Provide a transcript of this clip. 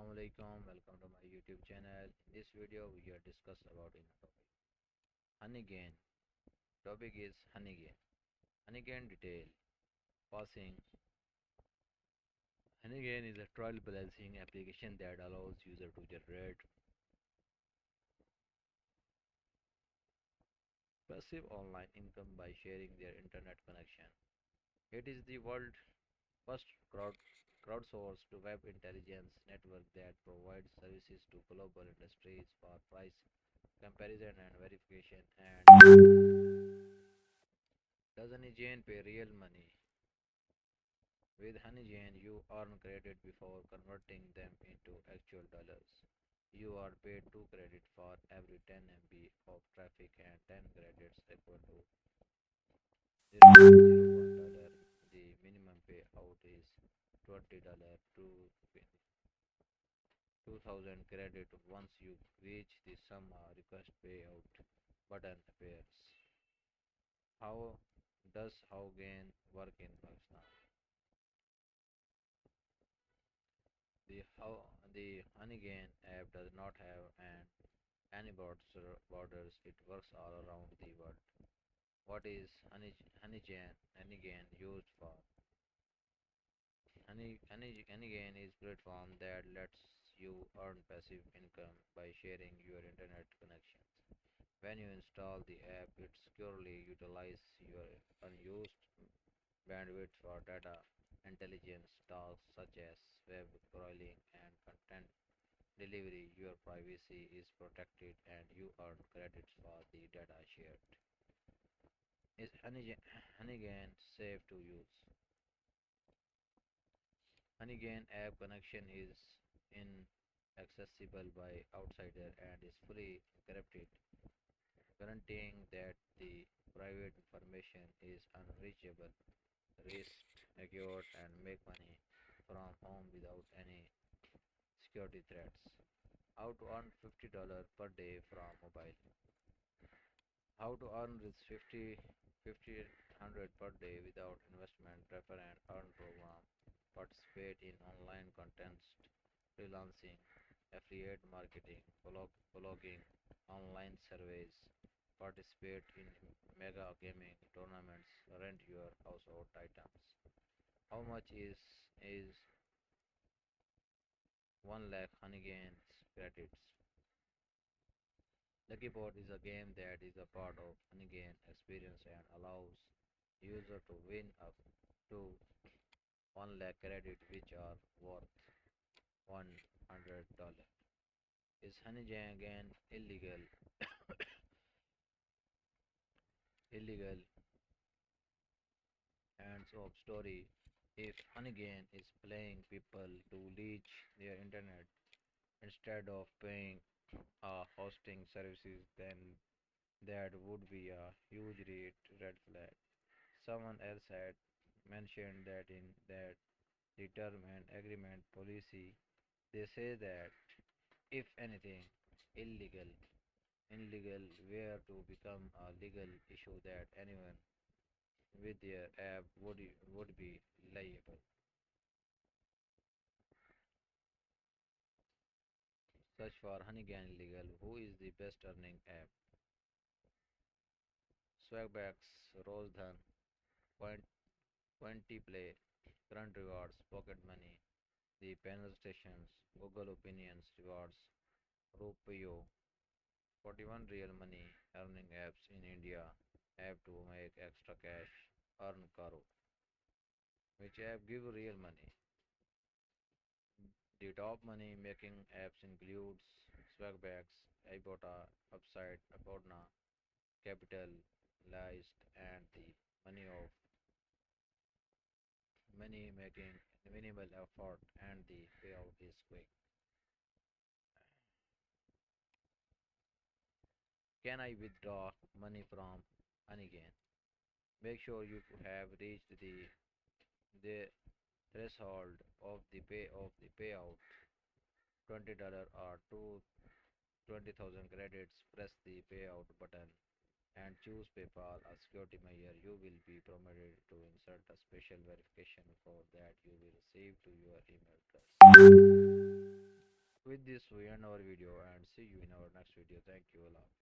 Assalamualaikum, welcome to my YouTube channel. In this video, we are discuss about in a topic Honeygain. Topic is Honeygain. Honeygain detail. Passing. Honeygain is a trailblazing application that allows user to generate passive online income by sharing their internet connection. It is the world's first crowdsourced web intelligence network that provides services to global industries for price comparison and verification. And does Honeygain pay real money? With Honeygain, you earn credit before converting them into actual dollars. You are paid 2 credit for every 10 MB of traffic and 10 credits equal to 0.01 dollar. The minimum payout is $20 to 2000 credit. Once you reach the sum, a request payout button appears. How does Honeygain work in Pakistan? The Honeygain app does not have any borders. It works all around the world. What is Honeygain used for? Honeygain is platform that lets you earn passive income by sharing your internet connections. When you install the app, it securely utilizes your unused bandwidth for data intelligence tasks such as web crawling and content delivery. Your privacy is protected and you earn credits for the data shared. Is Honeygain safe to use? Honeygain app connection is inaccessible by outsider and is fully encrypted, guaranteeing that the private information is unreachable. Risk, accurate, and make money from home without any security threats. How to earn $50 per day from mobile. How to earn this 100 per day without investment. Prefer and earn program. Participate in online contest, freelancing, affiliate marketing, blogging, online surveys. Participate in mega gaming tournaments. Rent your household items. How much is 1 lakh Honeygains credits? Lucky Pot is a game that is a part of Honeygain experience and allows user to win up to 1 lakh credit which are worth $100. Is Honeygain illegal? Illegal and so story. If Honeygain is playing people to leech their internet instead of paying hosting services, then that would be a huge red flag. Someone else had mentioned that in that the term and agreement policy, they say that if anything illegal, illegal were to become a legal issue, that anyone with their app would be liable. Search for Honeygan Legal. Who is the best earning app? Swagbacks, Rosedhan, Point, Pointy Play, Current Rewards, Pocket Money, the panel stations, Google Opinions Rewards, Rupio, 41 real money earning apps in India. App to make extra cash. Earn Karo. Which app give real money? The top money making apps includes Swagbags, Ibota, Upside, Apodna, Capitalized, and the money of money making minimal effort and the payout is quick. Can I withdraw money from Honeygain? Make sure you have reached the threshold of the payout $20 or 20,000 credits. Press the payout button and choose PayPal as security measure. You will be permitted to insert a special verification code that you will receive to your email address. with this we end our video and see you in our next video. Thank you Allah.